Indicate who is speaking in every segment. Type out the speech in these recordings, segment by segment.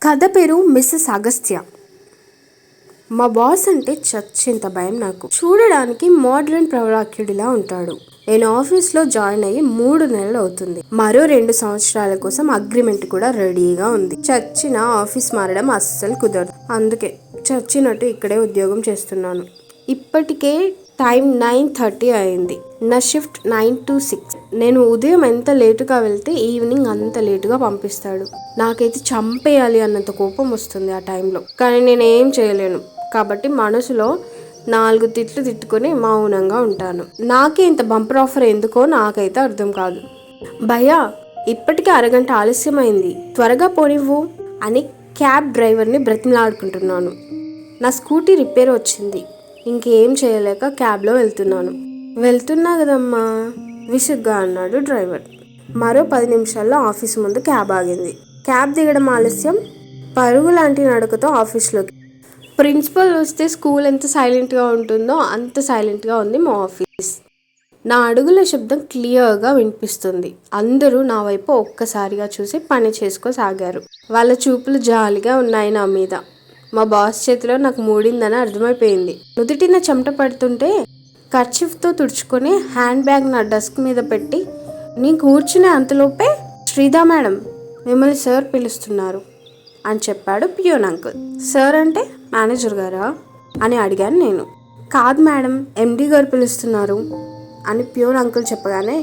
Speaker 1: కథ పేరు మిస్సెస్ అగస్త్య. మా బాస్ అంటే చచ్చేంత భయం నాకు. చూడడానికి మోడర్న్ ప్రవరాఖ్యుడిలా ఉంటాడు. నేను ఆఫీస్లో జాయిన్ అయ్యి 3 నెలలు అవుతుంది. మరో 2 సంవత్సరాల కోసం అగ్రిమెంట్ కూడా రెడీగా ఉంది. చచ్చిన ఆఫీస్ మారడం అస్సలు కుదరదు. అందుకే చచ్చినట్టు ఇక్కడే ఉద్యోగం చేస్తున్నాను. ఇప్పటికే టైం 9:30 అయింది. నా షిఫ్ట్ 9 to 6. నేను ఉదయం ఎంత లేటుగా వెళ్తే ఈవినింగ్ అంత లేటుగా పంపిస్తాడు. నాకైతే చంపేయాలి అన్నంత కోపం వస్తుంది ఆ టైంలో. కానీ నేనేం చేయలేను కాబట్టి మనసులో 4 తిట్లు తిట్టుకొని మౌనంగా ఉంటాను. నాకే ఇంత బంపర్ ఆఫర్ ఎందుకో నాకైతే అర్థం కాదు. భయ్యా, ఇప్పటికే అరగంట ఆలస్యమైంది, త్వరగా పోనివ్వు అని క్యాబ్ డ్రైవర్ని బ్రతిమలాడుకుంటున్నాను. నా స్కూటీ రిపేర్ వచ్చింది. ఇంకేం చేయలేక క్యాబ్లో వెళ్తున్నా కదమ్మా విసుగ్గా అన్నాడు డ్రైవర్. మరో 10 నిమిషాల్లో ఆఫీస్ ముందు క్యాబ్ ఆగింది. క్యాబ్ దిగడం ఆలస్యం. పరుగు లాంటి నడకతో ఆఫీస్లోకి. ప్రిన్సిపల్ వస్తే స్కూల్ ఎంత సైలెంట్గా ఉంటుందో అంత సైలెంట్గా ఉంది మా ఆఫీస్. నా అడుగుల శబ్దం క్లియర్గా వినిపిస్తుంది. అందరూ నా వైపు ఒక్కసారిగా చూసి పని చేసుకోసాగారు. వాళ్ళ చూపులు జాలిగా ఉన్నాయి నా మీద. మా బాస్ చేతిలో నాకు మూడిందని అర్థమైపోయింది. నుదుటిన చెమట పడుతుంటే కర్చీఫ్తో తుడుచుకొని హ్యాండ్ బ్యాగ్ నా డెస్క్ మీద పెట్టి నీ కూర్చునే అంతలోపే శ్రీదా మేడం మిమ్మల్ని సార్ పిలుస్తున్నారు అని చెప్పాడు పియోన్ అంకుల్. సార్ అంటే మేనేజర్ గారా అని అడిగాను నేను. కాదు మేడం, ఎండి గారు పిలుస్తున్నారు అని పియోన్ అంకుల్ చెప్పగానే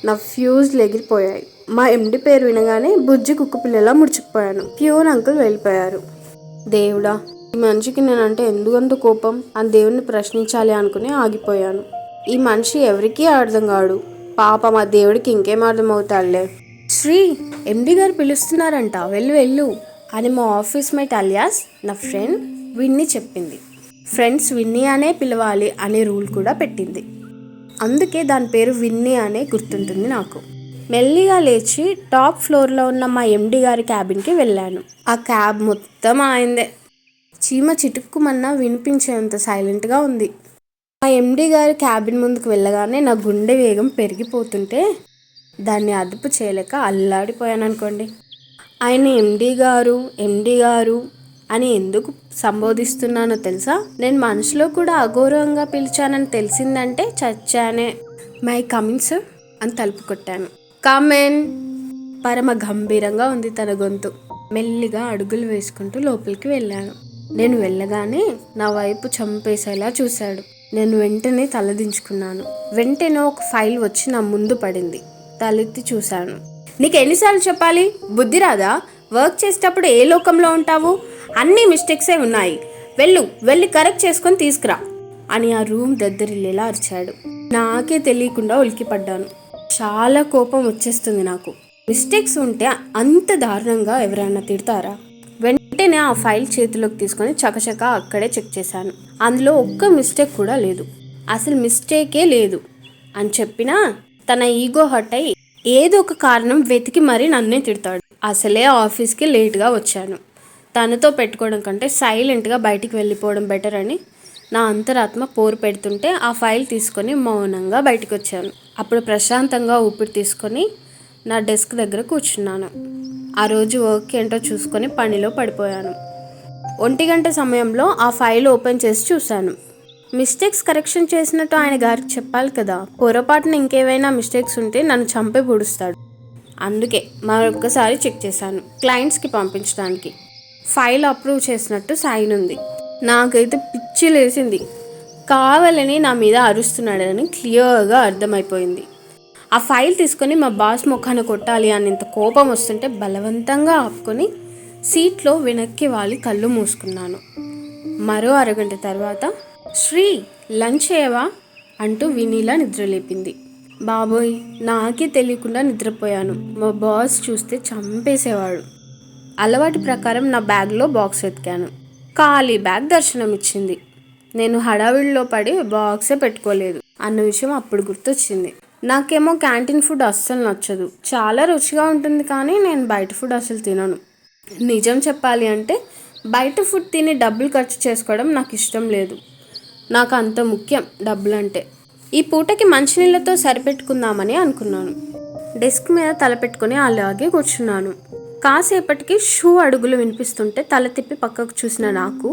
Speaker 1: నా ఫ్యూజ్లు ఎగిరిపోయాయి. మా ఎండి పేరు వినగానే బుజ్జి కుక్క పిల్లలా ముడుచుకుపోయాను. పియోన్ అంకుల్ వెళ్ళిపోయారు. దేవుడా, ఈ మనిషికి నేనంటే ఎందుకంత కోపం అని దేవుణ్ణి ప్రశ్నించాలి అనుకుని ఆగిపోయాను. ఈ మనిషి ఎవరికీ అర్థం కాడు. పాప మా దేవుడికి ఇంకేం అర్థం అవుతాడులే. శ్రీ, ఎండి గారు పిలుస్తున్నారంట, వెళ్ళు అని మా ఆఫీస్ మేట్ అలియాస్ నా ఫ్రెండ్ విన్నీ చెప్పింది. ఫ్రెండ్స్ విన్నీ అనే పిలవాలి అనే రూల్ కూడా పెట్టింది. అందుకే దాని పేరు విన్నీ అనే గుర్తుంటుంది నాకు. మెల్లిగా లేచి టాప్ ఫ్లోర్లో ఉన్న మా ఎండి గారి క్యాబిన్కి వెళ్ళాను. ఆ క్యాబ్ మొత్తం ఆయిందే. చీమ చిటుక్కుమన్నా వినిపించేంత సైలెంట్గా ఉంది. మా ఎండి గారి క్యాబిన్ ముందుకు వెళ్ళగానే నా గుండె వేగం పెరిగిపోతుంటే దాన్ని అదుపు చేయలేక అల్లాడిపోయాను అనుకోండి. ఆయన ఎండి గారు అని ఎందుకు సంబోధిస్తున్నానో తెలుసా? నేను మనసులో కూడా అగౌరవంగా పిలిచానని తెలిసిందంటే చచ్చానే. మై కమింగ్ సార్ అని తలుపు కొట్టాను. కమెన్. పరమ గంభీరంగా ఉంది తన గొంతు. మెల్లిగా అడుగులు వేసుకుంటూ లోపలికి వెళ్ళాను. నేను వెళ్ళగానే నా వైపు చంపేసేలా చూశాడు. నేను వెంటనే తలదించుకున్నాను. వెంటనే ఒక ఫైల్ వచ్చి నా ముందు పడింది. తలెత్తి చూశాను. నీకు ఎన్నిసార్లు చెప్పాలి, బుద్ధి రాదా? వర్క్ చేసేటప్పుడు ఏ లోకంలో ఉంటావు? అన్ని మిస్టేక్సే ఉన్నాయి. వెళ్ళి కరెక్ట్ చేసుకొని తీసుకురా అని ఆ రూమ్ దద్దరిల్లేలా అరిచాడు. నాకే తెలియకుండా ఉలికిపడ్డాను. చాలా కోపం వచ్చేస్తుంది నాకు. మిస్టేక్స్ ఉంటే అంత దారుణంగా ఎవరైనా తిడతారా? వెంటనే ఆ ఫైల్ చేతిలోకి తీసుకొని చకచక అక్కడే చెక్ చేశాను. అందులో ఒక్క మిస్టేక్ కూడా లేదు. అసలు మిస్టేకే లేదు అని చెప్పినా తన ఈగో హర్ట్ అయ్యి ఏదో ఒక కారణం వెతికి మరీ నన్నే తిడతాడు. అసలే ఆఫీస్కి లేట్గా వచ్చాను. తనతో పెట్టుకోవడం కంటే సైలెంట్గా బయటికి వెళ్ళిపోవడం బెటర్ అని నా అంతరాత్మ పోరు పెడుతుంటే ఆ ఫైల్ తీసుకొని మౌనంగా బయటకు వచ్చాను. అప్పుడు ప్రశాంతంగా ఊపిరి తీసుకొని నా డెస్క్ దగ్గర కూర్చున్నాను. ఆ రోజు వర్క్ ఏంటో చూసుకొని పనిలో పడిపోయాను. 1 గంట సమయంలో ఆ ఫైల్ ఓపెన్ చేసి చూశాను. మిస్టేక్స్ కరెక్షన్ చేసినట్టు ఆయన గారికి చెప్పాలి కదా. పొరపాటున ఇంకేవైనా మిస్టేక్స్ ఉంటే నన్ను చంపే పొడుస్తాడు. అందుకే మరొకసారి చెక్ చేశాను. క్లయింట్స్కి పంపించడానికి ఫైల్ అప్రూవ్ చేసినట్టు సైన్ ఉంది. నాకైతే పిచ్చి లేసింది. కావాలని నా మీద అరుస్తున్నాడని క్లియర్గా అర్థమైపోయింది. ఆ ఫైల్ తీసుకొని మా బాస్ ముఖాన కొట్టాలి అనేంత కోపం వస్తుంటే బలవంతంగా ఆపుకొని సీట్లో వెనక్కి వాలి కళ్ళు మూసుకున్నాను. మరో అరగంట తర్వాత శ్రీ, లంచ్ చేయవా అంటూ వినీలా నిద్రలేపింది. బాబోయ్, నాకే తెలియకుండా నిద్రపోయాను. మా బాస్ చూస్తే చంపేసేవాడు. అలవాటు ప్రకారం నా బ్యాగ్లో బాక్స్ వెతికాను. ఖాళీ బ్యాగ్ దర్శనం ఇచ్చింది. నేను హడావిడిలో పడి బాక్సే పెట్టుకోలేదు అన్న విషయం అప్పుడు గుర్తొచ్చింది. నాకేమో క్యాంటీన్ ఫుడ్ అస్సలు నచ్చదు. చాలా రుచిగా ఉంటుంది కానీ నేను బయట ఫుడ్ అసలు తినను. నిజం చెప్పాలి అంటే బయట ఫుడ్ తిని డబ్బులు ఖర్చు చేసుకోవడం నాకు ఇష్టం లేదు. నాకు అంత ముఖ్యం డబ్బులు అంటే. ఈ పూటకి మంచినీళ్ళతో సరిపెట్టుకుందామని అనుకున్నాను. డెస్క్ మీద తలపెట్టుకొని అలాగే కూర్చున్నాను. కాసేపటికి షూ అడుగులు వినిపిస్తుంటే తల తిప్పి పక్కకు చూసిన నాకు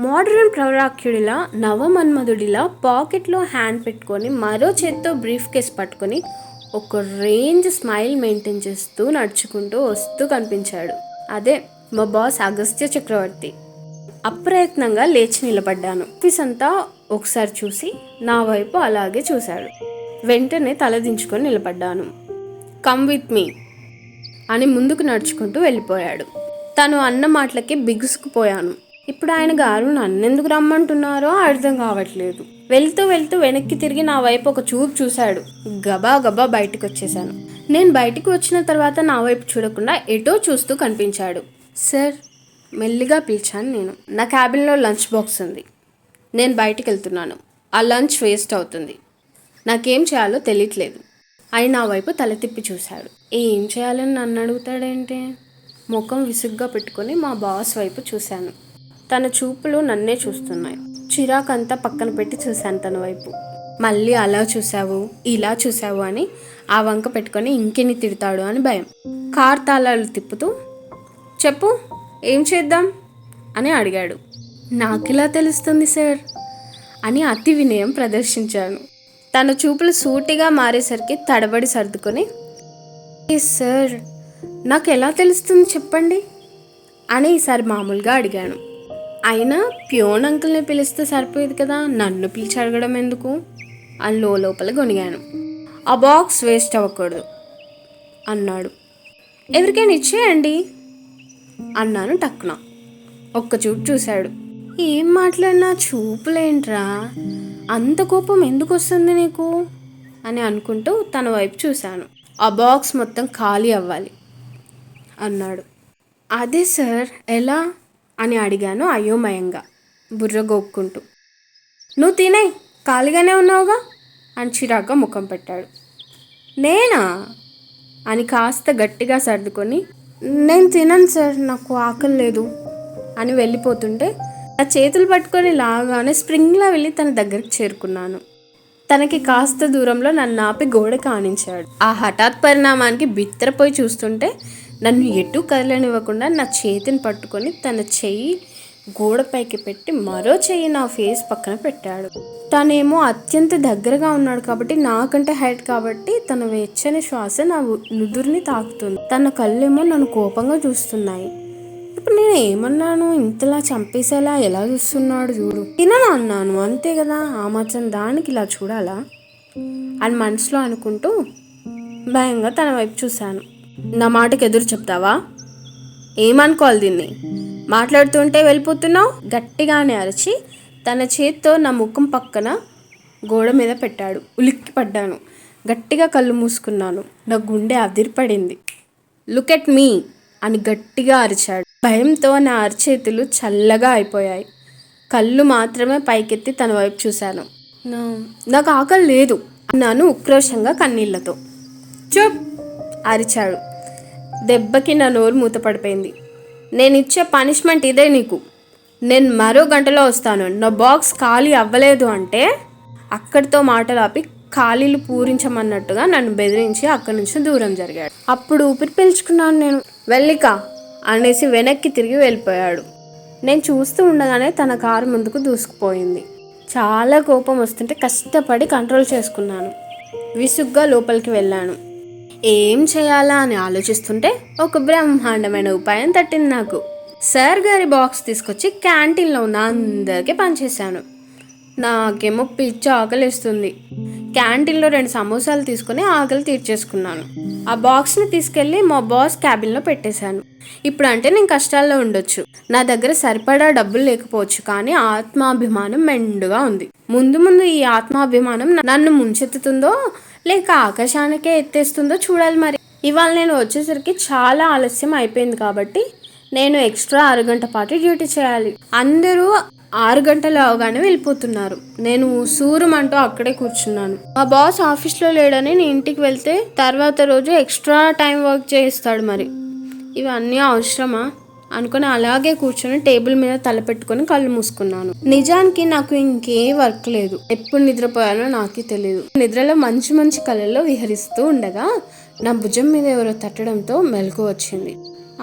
Speaker 1: మోడ్రన్ ప్రవరాఖ్యుడిలా నవమన్మధుడిలా పాకెట్లో హ్యాండ్ పెట్టుకొని మరో చేత్తో బ్రీఫ్ కేస్ పట్టుకొని ఒక రేంజ్ స్మైల్ మెయింటైన్ చేస్తూ నడుచుకుంటూ వస్తూ కనిపించాడు. అదే మా బాస్ అగస్త్య చక్రవర్తి. అప్రయత్నంగా లేచి నిలబడ్డాను. ఆఫీస్ అంతా ఒకసారి చూసి నా వైపు అలాగే చూశాడు. వెంటనే తలదించుకొని నిలబడ్డాను. కమ్ విత్ మీ అని ముందుకు నడుచుకుంటూ వెళ్ళిపోయాడు. తను అన్న మాటలకి బిగుసుకుపోయాను. ఇప్పుడు ఆయన గారు నన్నెందుకు రమ్మంటున్నారో అర్థం కావట్లేదు. వెళ్తూ వెళ్తూ వెనక్కి తిరిగి నా వైపు ఒక చూపు చూశాడు. గబా గబా బయటకు వచ్చేసాను. నేను బయటికి వచ్చిన తర్వాత నా వైపు చూడకుండా ఎటో చూస్తూ కనిపించాడు. సార్ మెల్లిగా పిలిచాను నేను. నా క్యాబిన్లో లంచ్ బాక్స్ ఉంది. నేను బయటికి వెళ్తున్నాను. ఆ లంచ్ వేస్ట్ అవుతుంది. నాకేం చేయాలో తెలియట్లేదు. ఆయన నా వైపు తల తిప్పి చూశాడు. ఏం చేయాలని నన్ను అడుగుతాడేంటి? ముఖం విసుగ్గా పెట్టుకొని మా బాస్ వైపు చూశాను. తన చూపులు నన్నే చూస్తున్నాయి. చిరాకంతా పక్కన పెట్టి చూశాను తన వైపు. మళ్ళీ అలా చూసావు ఇలా చూసావు అని ఆ వంక పెట్టుకొని ఇంకెన్ని తిడతాడు అని భయం. కార్ తాళాలు తిప్పుతూ చెప్పు ఏం చేద్దాం అని అడిగాడు. నాకెలా తెలుస్తుంది సార్ అని అతి వినయం ప్రదర్శించాను. తన చూపులు సూటిగా మారేసరికి తడబడి సర్దుకొని సార్ నాకు ఎలా తెలుస్తుంది చెప్పండి అని ఈసారి మామూలుగా అడిగాను. అయినా ప్యూన్ అంకుల్ని పిలిస్తే సరిపోయేది కదా, నన్ను పిలిచి అడగడం ఎందుకు అని లోపల గొనిగాను. ఆ బాక్స్ వేస్ట్ అవ్వకూడదు అన్నాడు. ఎవరికైనా ఇచ్చేయండి అన్నాను టక్కున. ఒక్క చూపు చూశాడు. ఏం మాట్లాడినా చూపులేంట్రా, అంత కోపం ఎందుకు వస్తుంది నీకు అని అనుకుంటూ తన వైపు చూశాను. ఆ బాక్స్ మొత్తం ఖాళీ అవ్వాలి అన్నాడు. అదే సార్ ఎలా అని అడిగాను అయోమయంగా బుర్ర గోక్కుంటూ. నువ్వు తినే ఖాళీగానే ఉన్నావుగా అని చిరాగ్గా ముఖం పెట్టాడు. నేనా అని కాస్త గట్టిగా సర్దుకొని నేను తినను సార్ నాకు ఆకలి లేదు అని వెళ్ళిపోతుంటే నా చేతులు పట్టుకొని లాగానే స్ప్రింగ్లా వెళ్ళి తన దగ్గరికి చేరుకున్నాను. తనకి కాస్త దూరంలో నన్ను ఆపి గోడ కానించాడు. ఆ హఠాత్ పరిణామానికి బిత్తరపోయి చూస్తుంటే నన్ను ఎటు కదలనివ్వకుండా నా చేతిని పట్టుకొని తన చెయ్యి గోడపైకి పెట్టి మరో చెయ్యి నా ఫేస్ పక్కన పెట్టాడు. తనేమో అత్యంత దగ్గరగా ఉన్నాడు కాబట్టి, నాకంటే హైట్ కాబట్టి తన వెచ్చని శ్వాస నా నుదురుని తాకుతుంది. తన కళ్ళేమో నన్ను కోపంగా చూస్తున్నాయి. ఇప్పుడు నేను ఏమన్నాను? ఇంతలా చంపేసేలా ఎలా చూస్తున్నాడు చూడు. తినను అన్నాను అంతే కదా, ఆ మాత్రం దానికి ఇలా చూడాలా అని మనసులో అనుకుంటూ భయంగా తన వైపు చూశాను. నా మాటకి ఎదురు చెప్తావా? ఏమనుకోవాలి దీన్ని? మాట్లాడుతుంటే వెళ్ళిపోతున్నావు గట్టిగానే అరిచి తన చేత్తో నా ముఖం పక్కన గోడ మీద పెట్టాడు. ఉలిక్కి పడ్డాను. గట్టిగా కళ్ళు మూసుకున్నాను. నా గుండె అదిరిపడింది. లుక్ ఎట్ మీ అని గట్టిగా అరిచాడు. భయంతో నా అరిచేతులు చల్లగా అయిపోయాయి. కళ్ళు మాత్రమే పైకెత్తి తన వైపు చూశాను. నాకు ఆకలి లేదు అన్నాను ఉక్రోషంగా కన్నీళ్లతో. చూప్ అరిచాడు. దెబ్బకి నా నోరు మూతపడిపోయింది. నేను ఇచ్చే పనిష్మెంట్ ఇదే నీకు. నేను మరో గంటలో వస్తాను. నా బాక్స్ ఖాళీ అవ్వలేదు అంటే అక్కడితో మాటలు ఆపి ఖాళీలు పూరించమన్నట్టుగా నన్ను బెదిరించి అక్కడి నుంచి దూరం జరిగాడు. అప్పుడు ఊపిరి పీల్చుకున్నాను నేను. వెళ్ళిక అనేసి వెనక్కి తిరిగి వెళ్ళిపోయాడు. నేను చూస్తూ ఉండగానే తన కారు ముందుకు దూసుకుపోయింది. చాలా కోపం వస్తుంటే కష్టపడి కంట్రోల్ చేసుకున్నాను. విసుగ్గా లోపలికి వెళ్ళాను. ఏం చేయాలా అని ఆలోచిస్తుంటే ఒక బ్రహ్మాండమైన ఉపాయం తట్టింది నాకు. సార్ గారి బాక్స్ తీసుకొచ్చి క్యాంటీన్లో ఉన్న అందరికీ పనిచేశాను. నాకేమో పిచ్చి ఆకలిస్తుంది. క్యాంటీన్లో 2 సమోసాలు తీసుకొని ఆకలి తీర్చేసుకున్నాను. ఆ బాక్స్ని తీసుకెళ్ళి మా బాస్ క్యాబిన్లో పెట్టేశాను. ఇప్పుడు అంటే నేను కష్టాల్లో ఉండొచ్చు, నా దగ్గర సరిపడా డబ్బులు లేకపోవచ్చు, కానీ ఆత్మాభిమానం మెండుగా ఉంది. ముందు ముందు ఈ ఆత్మాభిమానం నన్ను ముంచెత్తుతుందో లేక ఆకాశానికే ఎత్తేస్తుందో చూడాలి. మరి ఇవాళ నేను వచ్చేసరికి చాలా ఆలస్యం అయిపోయింది కాబట్టి నేను ఎక్స్ట్రా 6 గంటల పాటు డ్యూటీ చేయాలి. అందరూ 6 గంటలు అవగానే వెళ్ళిపోతున్నారు. నేను సూరమంటూ అక్కడే కూర్చున్నాను. మా బాస్ ఆఫీస్లో లేడని నేను ఇంటికి వెళ్తే తర్వాత రోజు ఎక్స్ట్రా టైం వర్క్ చేయిస్తాడు. మరి ఇవన్నీ అవసరమా అనుకుని అలాగే కూర్చొని టేబుల్ మీద తలపెట్టుకొని కళ్ళు మూసుకున్నాను. నిజానికి నాకు ఇంకే వర్క్ లేదు. ఎప్పుడు నిద్రపోయానో నాకే తెలియదు. నిద్రలో మంచి మంచి కళల్లో విహరిస్తూ ఉండగా నా భుజం మీద ఎవరో తట్టడంతో మెలకు వచ్చింది.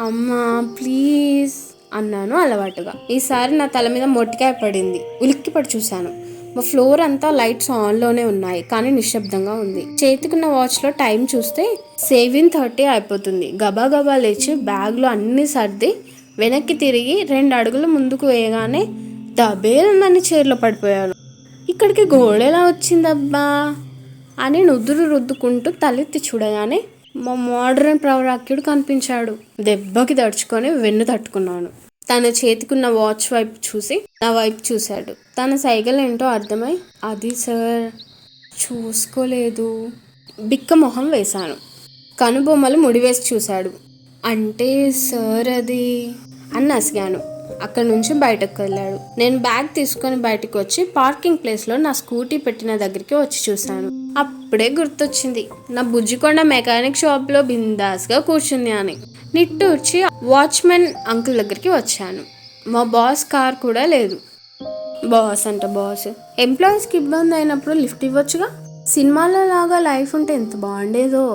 Speaker 1: అమ్మా ప్లీజ్ అన్నాను అలవాటుగా. ఈసారి నా తల మీద మొట్టికాయ పడింది. ఉలిక్కిపడి చూశాను. మా ఫ్లోర్ అంతా లైట్స్ ఆన్లోనే ఉన్నాయి, కానీ నిశ్శబ్దంగా ఉంది. చేతికున్న వాచ్లో టైం చూస్తే 7:30 అయిపోతుంది. గబా గబా లేచి బ్యాగ్లో అన్నీ సర్ది వెనక్కి తిరిగి 2 అడుగులు ముందుకు వేయగానే దబేలని చైర్లో పడిపోయాను. ఇక్కడికి గోడ ఎలా వచ్చిందబ్బా అని నుదురు రుద్దుకుంటూ తలెత్తి చూడగానే మా మోడ్రన్ ప్రవరాక్యుడు కనిపించాడు. దెబ్బకి దడుచుకొని వెన్ను తట్టుకున్నాను. తన చేతికున్న వాచ్ వైపు చూసి నా వైపు చూశాడు. తన సైగలు ఏంటో అర్థమై, అది సార్ చూసుకోలేదు బిక్క మొహం వేశాను. కనుబొమ్మలు ముడివేసి చూశాడు. అంటే సార్ అది అని నసిగాను. అక్కడి నుంచి బయటకు వెళ్ళాడు. నేను బ్యాగ్ తీసుకొని బయటకు వచ్చి పార్కింగ్ ప్లేస్లో నా స్కూటీ పెట్టిన దగ్గరికి వచ్చి చూశాను. అప్పుడే గుర్తొచ్చింది, నా బుజ్జికొండ మెకానిక్ షాప్లో బిందాస్గా కూర్చుంది అని. నిట్టూర్చి వాచ్మెన్ అంకుల్ దగ్గరికి వచ్చాను. మా బాస్ కార్ కూడా లేదు. బాస్ అంట బాస్, ఎంప్లాయీస్కి ఇబ్బంది అయినప్పుడు లిఫ్ట్ ఇవ్వచ్చుగా. సినిమాలో లాగా లైఫ్ ఉంటే ఎంత బాగుండేదో.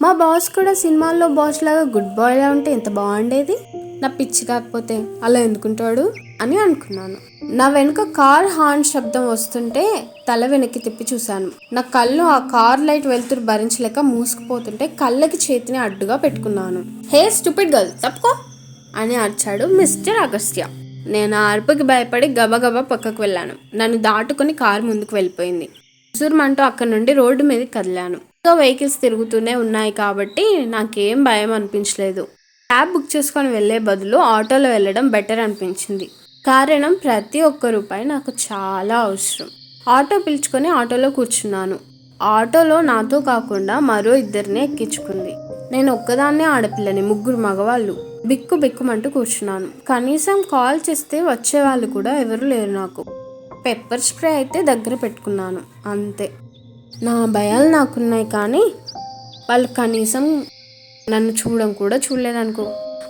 Speaker 1: మా బాస్ కూడా సినిమాల్లో బాస్ లాగా గుడ్ బాయ్లా ఉంటే ఎంత బాగుండేది. నా పిచ్చి కాకపోతే అలా ఎందుకుంటాడు అని అనుకున్నాను. నా వెనుక కార్ హార్న్ శబ్దం వస్తుంటే తల వెనక్కి తిప్పి చూశాను. నా కళ్ళు ఆ కార్ లైట్ వెలుతురు భరించలేక మూసుకుపోతుంటే కళ్ళకి చేతిని అడ్డుగా పెట్టుకున్నాను. హే స్టూపిడ్ గర్ల్, తప్పుకో అని అరిచాడు మిస్టర్ అగస్త్య. నేను ఆ అరుపుకి భయపడి గబగబా పక్కకు వెళ్ళాను. నన్ను దాటుకుని కారు ముందుకు వెళ్ళిపోయింది. ఉసురుమంటూ అక్కడి నుండి రోడ్డు మీదకి కదిలాను. ఇంకా వెహికల్స్ తిరుగుతూనే ఉన్నాయి కాబట్టి నాకేం భయం అనిపించలేదు. క్యాబ్ బుక్ చేసుకొని వెళ్ళే బదులు ఆటోలో వెళ్ళడం బెటర్ అనిపించింది. కారణం ప్రతి ఒక్క రూపాయి నాకు చాలా అవసరం. ఆటో పిలుచుకొని ఆటోలో కూర్చున్నాను. ఆటోలో నాతో కాకుండా మరో 2 ఎక్కించుకుంది. నేను ఒక్కదాన్నే ఆడపిల్లని, 3 మగవాళ్ళు. బిక్కు బిక్కుమంటూ కూర్చున్నాను. కనీసం కాల్ చేస్తే వచ్చేవాళ్ళు కూడా ఎవరు లేరు నాకు. పెప్పర్ స్ప్రే అయితే దగ్గర పెట్టుకున్నాను, అంతే. నా భయాలు నాకున్నాయి, కానీ వాళ్ళు కనీసం నన్ను చూడడం కూడా చూడలేదనుకో.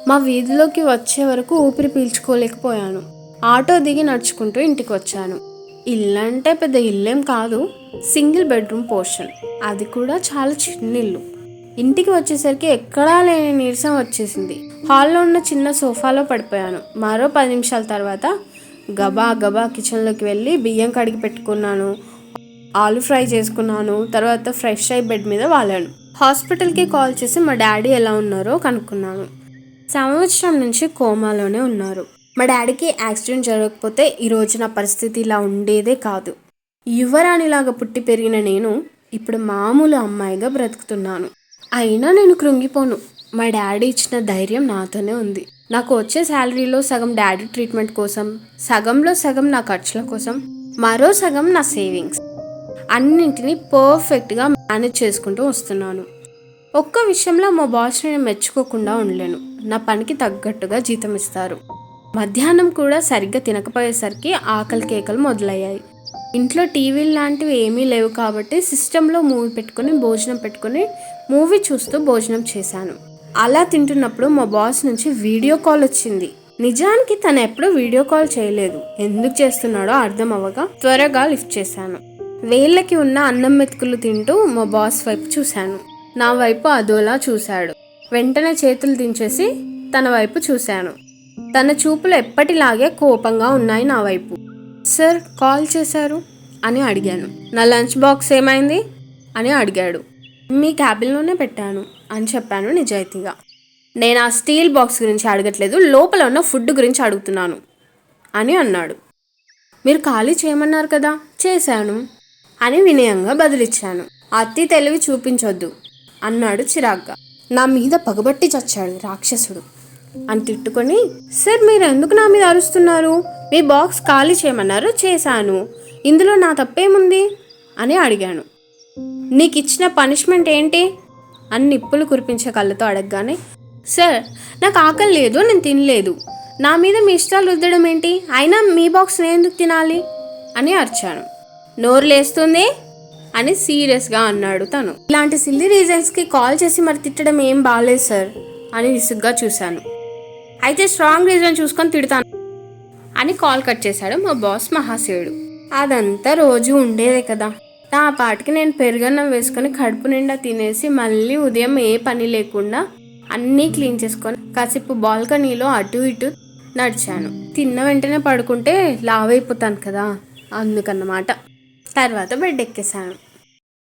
Speaker 1: మా వీధిలోకి వచ్చే వరకు ఊపిరి పీల్చుకోలేకపోయాను. ఆటో దిగి నడుచుకుంటూ ఇంటికి వచ్చాను. ఇల్లు అంటే పెద్ద ఇల్లేం కాదు, సింగిల్ బెడ్రూమ్ పోర్షన్. అది కూడా చాలా చిన్న ఇల్లు. ఇంటికి వచ్చేసరికి ఎక్కడా లేని నీరసం వచ్చేసింది. హాల్లో ఉన్న చిన్న సోఫాలో పడిపోయాను. మరో 10 నిమిషాల తర్వాత గబా గబా కిచెన్లోకి వెళ్ళి బియ్యం కడిగి పెట్టుకున్నాను. ఆలు ఫ్రై చేసుకున్నాను. తర్వాత ఫ్రెష్ అయి బెడ్ మీద వాలాను. హాస్పిటల్కి కాల్ చేసి మా డాడీ ఎలా ఉన్నారో కనుక్కున్నాను. 1 సంవత్సరం నుంచి కోమాలోనే ఉన్నారు. మా డాడీకి యాక్సిడెంట్ జరగకపోతే ఈరోజు నా పరిస్థితి ఇలా ఉండేదే కాదు. యువరాణిలాగా పుట్టి పెరిగిన నేను ఇప్పుడు మామూలు అమ్మాయిగా బ్రతుకుతున్నాను. అయినా నేను కృంగిపోను. మా డాడీ ఇచ్చిన ధైర్యం నాతోనే ఉంది. నాకు వచ్చే శాలరీలో సగం డాడీ ట్రీట్మెంట్ కోసం, సగంలో సగం నా ఖర్చుల కోసం, మరో సగం నా సేవింగ్స్. అన్నింటినీ పర్ఫెక్ట్గా మేనేజ్ చేసుకుంటూ వస్తున్నాను. ఒక్క విషయంలో మా బాస్ని నేను మెచ్చుకోకుండా ఉండలేను. నా పనికి తగ్గట్టుగా జీతం ఇస్తారు. మధ్యాహ్నం కూడా సరిగ్గా తినకపోయేసరికి ఆకలి కేకలు మొదలయ్యాయి. ఇంట్లో టీవీలు లాంటివి ఏమీ లేవు కాబట్టి సిస్టంలో భోజనం పెట్టుకొని మూవీ చూస్తూ భోజనం చేశాను. అలా తింటున్నప్పుడు మా బాస్ నుంచి వీడియో కాల్ వచ్చింది. నిజానికి తను ఎప్పుడూ వీడియో కాల్ చేయలేదు. ఎందుకు చేస్తున్నాడో అర్థం అవ్వగా త్వరగా లిఫ్ట్ చేశాను. వేళ్ళకి ఉన్న అన్నం మెతుకులు తింటూ మా బాస్ వైపు చూశాను. నా వైపు అదోలా చూశాడు. వెంటనే చేతులు దించేసి తన వైపు చూశాను. తన చూపులు ఎప్పటిలాగే కోపంగా ఉన్నాయి నా వైపు. సార్ కాల్ చేశారు అని అడిగాను. నా లంచ్ బాక్స్ ఏమైంది అని అడిగాడు. మీ క్యాబిన్లోనే పెట్టాను అని చెప్పాను నిజాయితీగా. నేను ఆ స్టీల్ బాక్స్ గురించి అడగట్లేదు, లోపల ఉన్న ఫుడ్ గురించి అడుగుతున్నాను అని అన్నాడు. మీరు ఖాళీ చేయమన్నారు కదా, చేశాను అని వినయంగా బదులిచ్చాను. అతి తెలివి చూపించొద్దు అన్నాడు చిరాగ్గా. నా మీద పగబట్టి చచ్చాడు రాక్షసుడు అని తిట్టుకొని, సార్ మీరు ఎందుకు నా మీద అరుస్తున్నారు? మీ బాక్స్ ఖాళీ చేయమన్నారు, చేశాను, ఇందులో నా తప్పేముంది అని అడిగాను. నీకు ఇచ్చిన పనిష్మెంట్ ఏంటి అని నిప్పులు కురిపించే కళ్ళతో అడగగానే, సార్ నాకు ఆకలి లేదు, నేను తినలేదు, నా మీద మీ ఇష్టాలు రుద్దడం ఏంటి, అయినా మీ బాక్స్ నేను ఎందుకు తినాలి అని అరిచాను. నోరు లేస్తుంది అని సీరియస్గా అన్నాడు తను. ఇలాంటి సిల్లీ రీజన్స్కి కాల్ చేసి మరి తిట్టడం ఏం బాగాలేదు సార్ అని విసుగ్గా చూశాను. అయితే స్ట్రాంగ్ రీజన్ చూసుకొని తిడతాను అని కాల్ కట్ చేశాడు మా బాస్ మహాశయుడు. అదంతా రోజు ఉండేదే కదా. నా పాటికి నేను పెరుగన్నం వేసుకొని కడుపు నిండా తినేసి మళ్ళీ ఉదయం ఏ పని లేకుండా అన్నీ క్లీన్ చేసుకొని కాసేపు బాల్కనీలో అటు ఇటు నడిచాను. తిన్న వెంటనే పడుకుంటే లావ్ అయిపోతాను కదా, అందుకన్నమాట. తర్వాత బెడ్ ఎక్కేసాను.